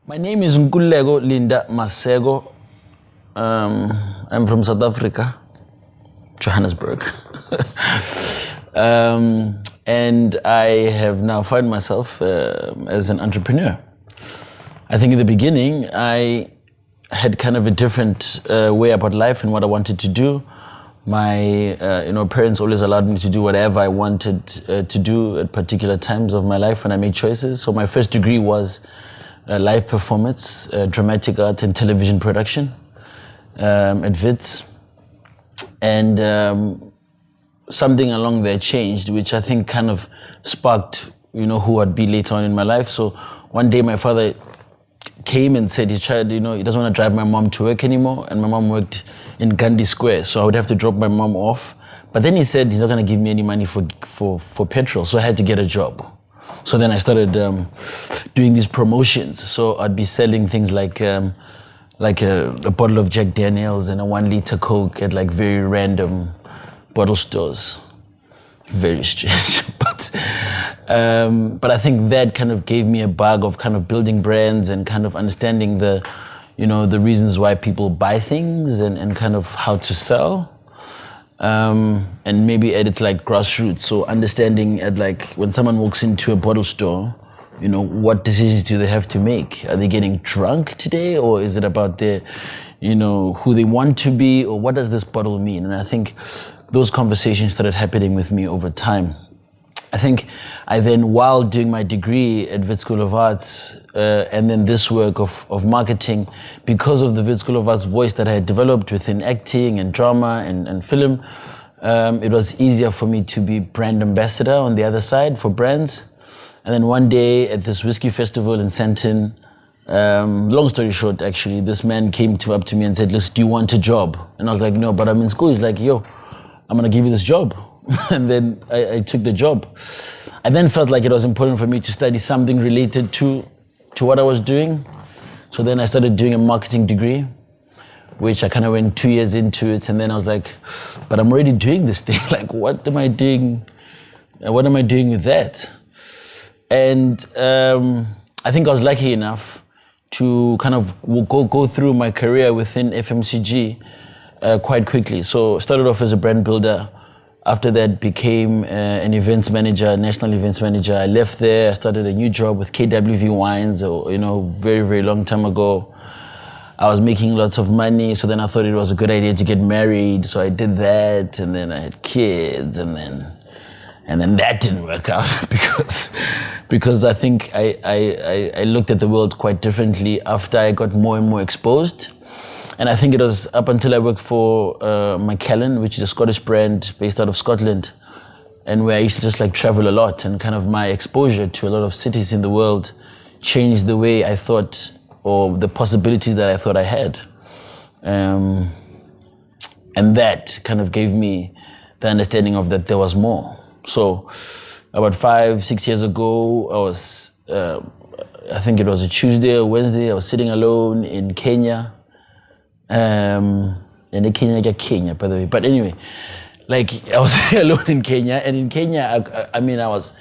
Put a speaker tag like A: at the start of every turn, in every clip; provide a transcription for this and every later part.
A: My name is Nkululeko Linda Maseko. I'm from South Africa, Johannesburg. And I have now found myself as an entrepreneur. I think in the beginning, I had kind of a different way about life and what I wanted to do. My parents always allowed me to do whatever I wanted to do at particular times of my life when I made choices. So my first degree was live performance, dramatic art and television production at WITS. And something along there changed, which I think kind of sparked, who I'd be later on in my life. So one day my father came and said he doesn't want to drive my mom to work anymore, and my mom worked in Gandhi Square, so I would have to drop my mom off. But then he said he's not going to give me any money for petrol, so I had to get a job. So then I started doing these promotions. So I'd be selling things like a bottle of Jack Daniels and a 1 liter Coke at like very random bottle stores. Very strange, but I think that kind of gave me a bug of kind of building brands and kind of understanding the reasons why people buy things and kind of how to sell. And maybe at its like grassroots, so understanding at like when someone walks into a bottle store, what decisions do they have to make? Are they getting drunk today, or is it about their, who they want to be, or what does this bottle mean? And I think those conversations started happening with me over time. I think I then, while doing my degree at WITS School of Arts, and then this work of marketing, because of the WITS School of Arts voice that I had developed within acting and drama and film, it was easier for me to be brand ambassador on the other side for brands. And then one day at this whiskey festival in Sandton, long story short, actually, this man came up to me and said, "Listen, do you want a job?" And I was like, "No, but I'm in school." He's like, "Yo, I'm gonna give you this job." And then I took the job. I then felt like it was important for me to study something related to what I was doing. So then I started doing a marketing degree, which I kind of went 2 years into it. And then I was like, but I'm already doing this thing. Like, what am I doing? What am I doing with that? And I think I was lucky enough to kind of go through my career within FMCG quite quickly. So started off as a brand builder. After that, became an events manager, national events manager. I left there. I started a new job with KWV Wines, very, very long time ago. I was making lots of money, so then I thought it was a good idea to get married. So I did that, and then I had kids, and then that didn't work out because I think I looked at the world quite differently after I got more and more exposed. And I think it was up until I worked for Macallan, which is a Scottish brand based out of Scotland, and where I used to just like travel a lot, and kind of my exposure to a lot of cities in the world changed the way I thought, or the possibilities that I thought I had. And that kind of gave me the understanding of that there was more. So about 5-6 years ago, I was, I think it was a Tuesday or Wednesday, I was sitting alone in Kenya. And in Kenya, by the way. But anyway, like I was alone in Kenya, and in Kenya, I was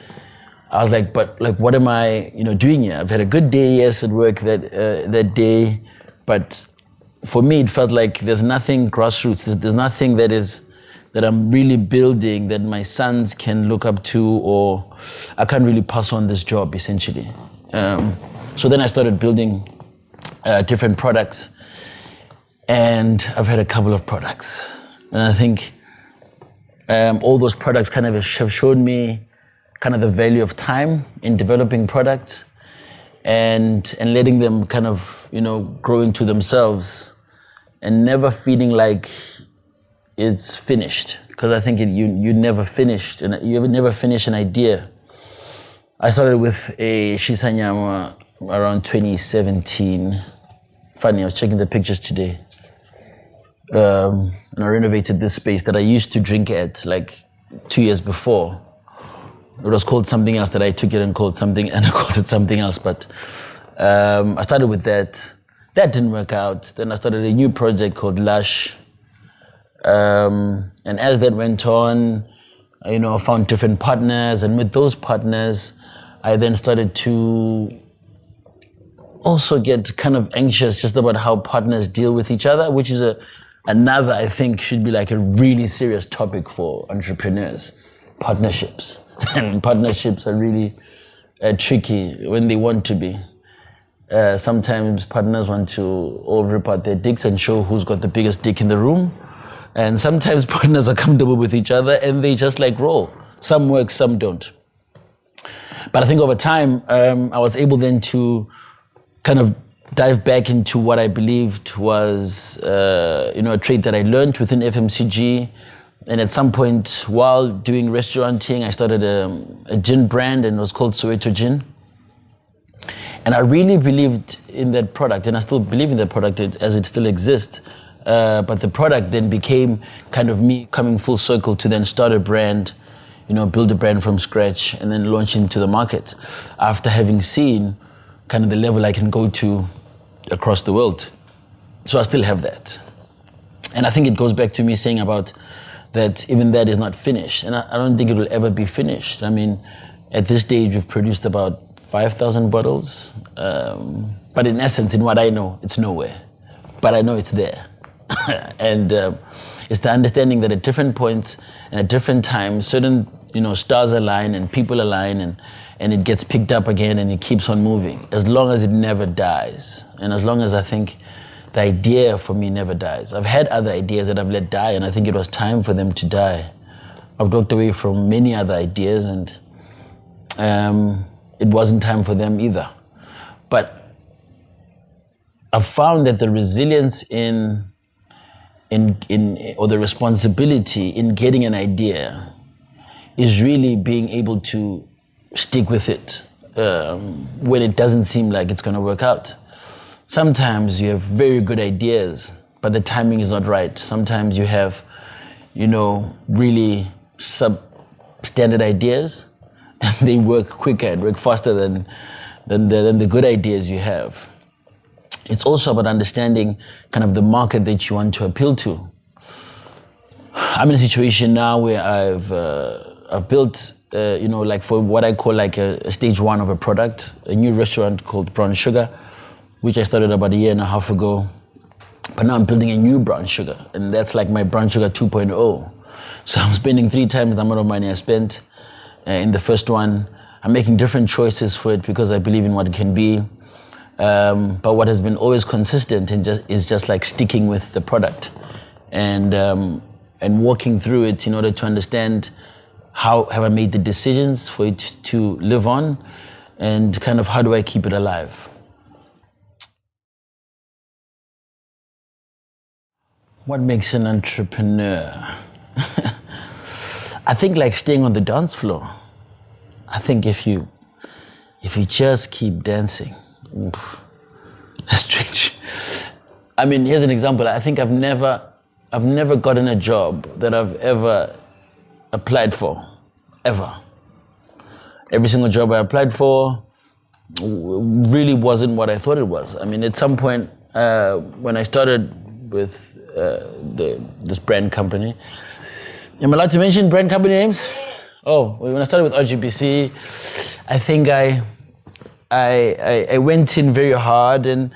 A: like, but like, what am I, doing here? I've had a good day, yes, at work that day, but for me, it felt like there's nothing grassroots. There's nothing that I'm really building that my sons can look up to, or I can't really pass on this job, essentially. So then I started building different products. And I've had a couple of products. And I think all those products kind of have shown me kind of the value of time in developing products and letting them kind of, grow into themselves and never feeling like it's finished. Because I think you never finished, and you never finish an idea. I started with a Shisanyama around 2017. Funny, I was checking the pictures today. And I renovated this space that I used to drink at like 2 years before. It was called something else that I took it and called it something else. But I started with that. That didn't work out. Then I started a new project called Lush. And as that went on, I found different partners. And with those partners, I then started to also get kind of anxious just about how partners deal with each other, which is another, I think, should be like a really serious topic for entrepreneurs. Partnerships. And partnerships are really tricky when they want to be. Sometimes partners want to all rip out their dicks and show who's got the biggest dick in the room. And sometimes partners are comfortable with each other and they just like roll. Some work, some don't. But I think over time, I was able then to kind of dive back into what I believed was, a trait that I learned within FMCG. And at some point, while doing restauranting, I started a gin brand, and it was called Soweto Gin. And I really believed in that product, and I still believe in that product as it still exists. But the product then became kind of me coming full circle to then start a brand, build a brand from scratch, and then launch into the market after having seen kind of the level I can go to across the world. So I still have that. And I think it goes back to me saying about that even that is not finished. And I don't think it will ever be finished. I mean, at this stage, we've produced about 5,000 bottles. But in essence, in what I know, it's nowhere. But I know it's there. And it's the understanding that at different points and at different times, certain stars align and people align and it gets picked up again and it keeps on moving. As long as it never dies. And as long as I think the idea for me never dies. I've had other ideas that I've let die and I think it was time for them to die. I've walked away from many other ideas and it wasn't time for them either. But I've found that the resilience or the responsibility in getting an idea is really being able to stick with it when it doesn't seem like it's going to work out. Sometimes you have very good ideas, but the timing is not right. Sometimes you have, really substandard ideas, and they work quicker and work faster than the good ideas you have. It's also about understanding kind of the market that you want to appeal to. I'm in a situation now where I've built, like for what I call like a stage one of a product, a new restaurant called Brown Sugar, which I started about 1.5 years ago. But now I'm building a new Brown Sugar, and that's like my Brown Sugar 2.0. So I'm spending 3 times the amount of money I spent in the first one. I'm making different choices for it because I believe in what it can be. But what has been always consistent is just like sticking with the product and walking through it in order to understand how have I made the decisions for it to live on and kind of how do I keep it alive. What makes an entrepreneur? I think like staying on the dance floor. I think if you just keep dancing, that's strange. I mean, here's an example. I think I've never gotten a job that I've ever applied for, ever. Every single job I applied for really wasn't what I thought it was. I mean, at some point when I started with this brand company, am I allowed to mention brand company names? Oh, when I started with RGBC, I think I went in very hard and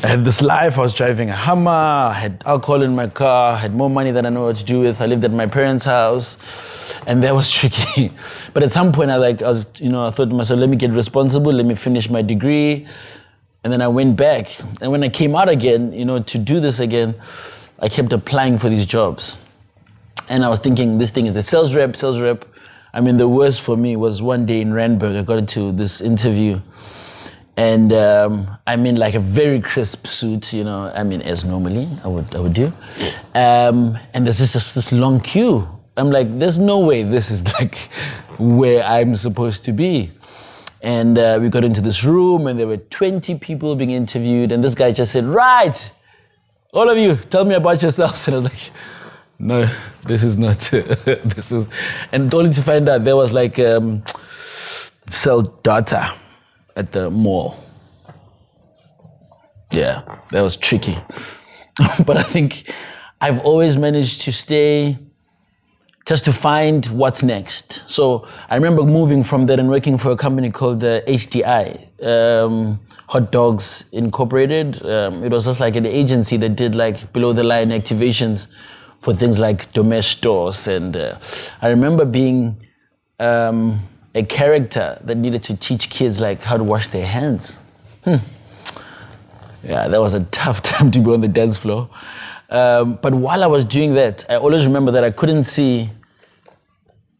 A: I had this life. I was driving a Hummer, I had alcohol in my car, I had more money than I know what to do with. I lived at my parents' house and that was tricky. But at some point I thought to myself, let me get responsible, let me finish my degree. And then I went back. And when I came out again, to do this again, I kept applying for these jobs. And I was thinking, this thing is the sales rep. I mean, the worst for me was one day in Randburg, I got into this interview. And I'm in like a very crisp suit, as normally I would do. And there's just this long queue. I'm like, there's no way this is like where I'm supposed to be. And we got into this room and there were 20 people being interviewed. And this guy just said, right, all of you, tell me about yourselves. And I was like, no, this is not, this is, and only to find out there was like sell data at the mall. Yeah, that was tricky. But I think I've always managed to stay, just to find what's next. So I remember moving from there and working for a company called HDI, Hot Dogs Incorporated. It was just like an agency that did like below the line activations for things like Domestos. And I remember being a character that needed to teach kids like how to wash their hands. Yeah, that was a tough time to be on the dance floor. But while I was doing that, I always remember that I couldn't see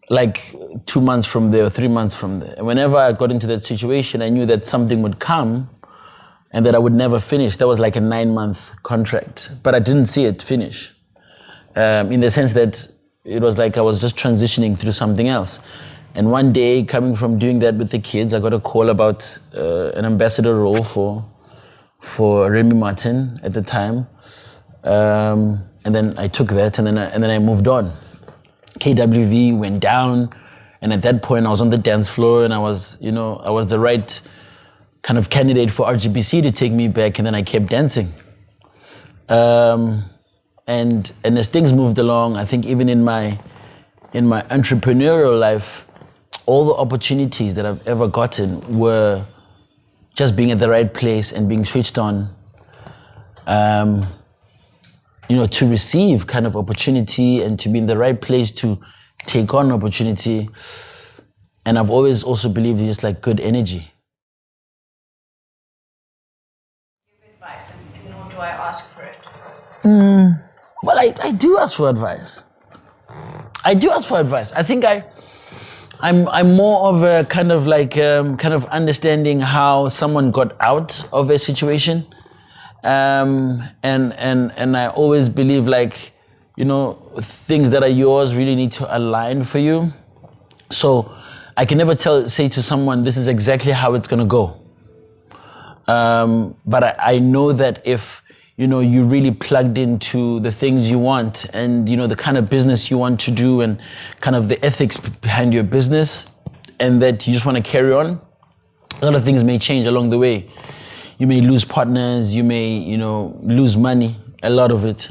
A: like 2 months from there or 3 months from there. And whenever I got into that situation, I knew that something would come and that I would never finish. That was like a 9-month contract, but I didn't see it finish. In the sense that it was like I was just transitioning through something else. And one day, coming from doing that with the kids, I got a call about an ambassador role for Remy Martin at the time. And then I took that and then I moved on. KWV went down, and at that point I was on the dance floor and I was the right kind of candidate for RGBC to take me back, and then I kept dancing. And as things moved along, I think even in my entrepreneurial life, all the opportunities that I've ever gotten were just being at the right place and being switched on, to receive kind of opportunity and to be in the right place to take on opportunity. And I've always also believed in just like good energy.
B: Give advice, and nor do I ask for it.
A: Well, I do ask for advice. I think I'm more of a kind of understanding how someone got out of a situation. And I always believe things that are yours really need to align for you. So I can never say to someone, this is exactly how it's gonna go. But I know that if you're really plugged into the things you want and, the kind of business you want to do and kind of the ethics behind your business, and that you just want to carry on, a lot of things may change along the way. You may lose partners, you may, lose money, a lot of it.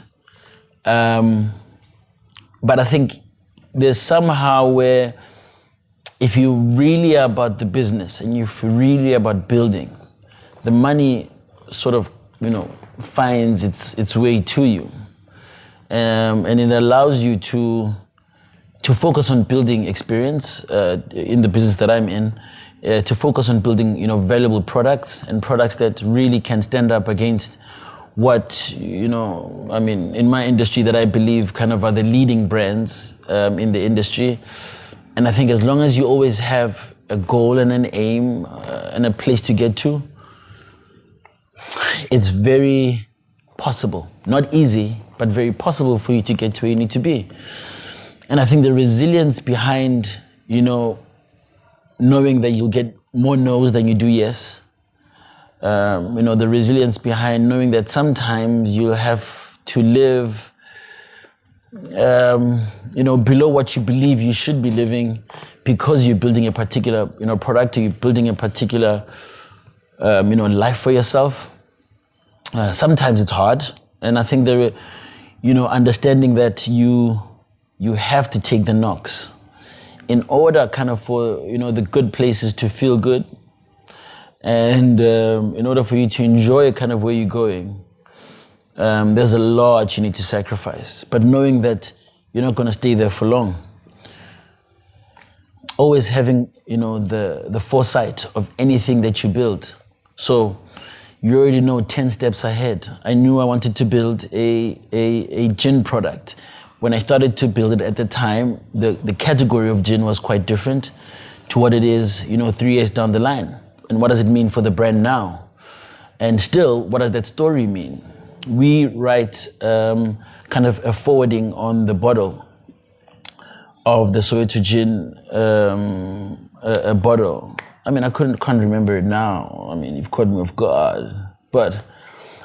A: But I think there's somehow where if you really are about the business and if you're really about building, the money sort of, finds its way to you. And it allows you to focus on building experience in the business that I'm in, to focus on building, valuable products and products that really can stand up against what, in my industry that I believe kind of are the leading brands in the industry. And I think as long as you always have a goal and an aim and a place to get to, it's very possible, not easy, but very possible for you to get to where you need to be. And I think the resilience behind, knowing that you'll get more no's than you do yes, the resilience behind knowing that sometimes you'll have to live, below what you believe you should be living because you're building a particular, product, or you're building a particular, life for yourself. Sometimes it's hard, and I think understanding that you have to take the knocks in order kind of for, the good places to feel good, and in order for you to enjoy kind of where you're going. There's a lot you need to sacrifice, but knowing that you're not going to stay there for long. Always having, the foresight of anything that you build. So you already know 10 steps ahead. I knew I wanted to build a gin product. When I started to build it at the time, the category of gin was quite different to what it is, 3 years down the line. And what does it mean for the brand now? And still, what does that story mean? We write kind of a forwarding on the bottle of the Soweto gin, a bottle. I can't remember it now. You've caught me off guard. But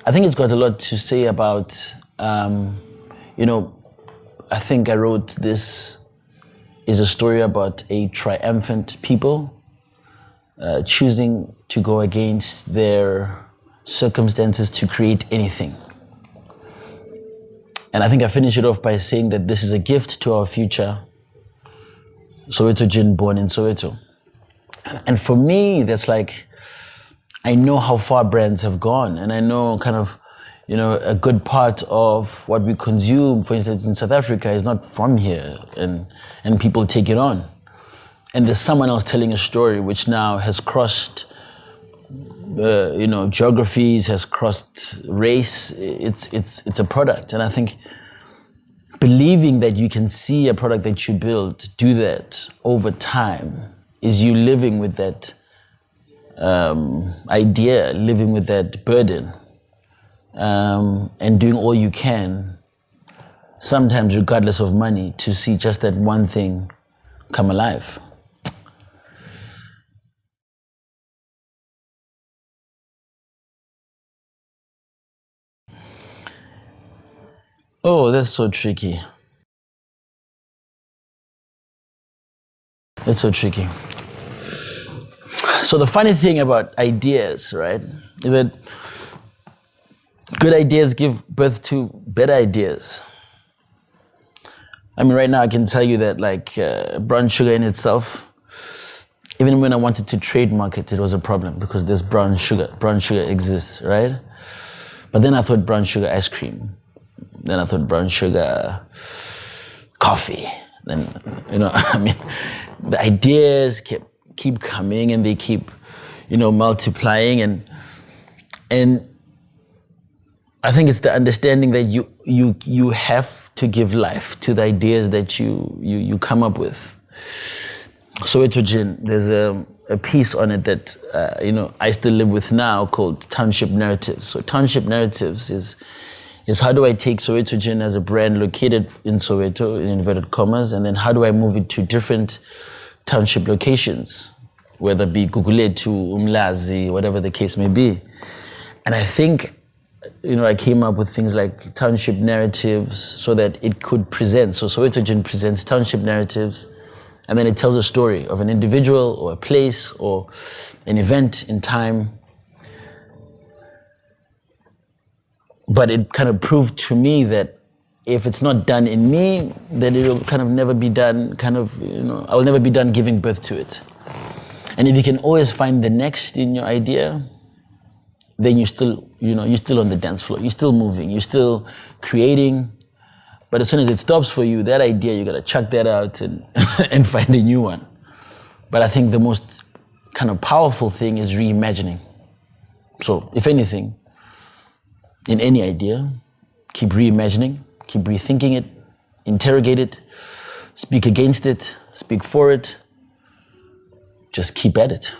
A: I think it's got a lot to say about, I think I wrote this is a story about a triumphant people choosing to go against their circumstances to create anything. And I think I finish it off by saying that this is a gift to our future. Soweto gin born in Soweto. And for me, that's like I know how far brands have gone, and I know kind of, a good part of what we consume, for instance, in South Africa is not from here, and people take it on. And there's someone else telling a story which now has crossed, geographies, has crossed race. It's a product, and I think believing that you can see a product that you build do that over time is you living with that idea, living with that burden, and doing all you can, sometimes regardless of money, to see just that one thing come alive. Oh, that's so tricky. It's so tricky. So the funny thing about ideas, right, is that good ideas give birth to better ideas. I mean, right now I can tell you that brown sugar in itself, even when I wanted to trademark it, it was a problem because there's brown sugar. Brown sugar exists, right? But then I thought brown sugar ice cream. Then I thought brown sugar coffee. Then, the ideas keep coming and they keep, multiplying, and I think it's the understanding that you have to give life to the ideas that you come up with. Soweto Gin, there's a piece on it that I still live with now called Township Narratives. So Township Narratives is how do I take Soweto Gin as a brand located in Soweto, in inverted commas, and then how do I move it to different township locations, whether it be Guguletu, Umlazi, whatever the case may be. And I think, I came up with things like township narratives so that it could present. So Soweto Gin presents township narratives, and then it tells a story of an individual or a place or an event in time. But it kind of proved to me that if it's not done in me, then it'll kind of never be done, I will never be done giving birth to it. And if you can always find the next in your idea, then you're still on the dance floor. You're still moving, you're still creating. But as soon as it stops for you, that idea, you gotta chuck that out and, and find a new one. But I think the most kind of powerful thing is reimagining. So if anything, in any idea, keep reimagining, keep rethinking it, interrogate it, speak against it, speak for it, just keep at it.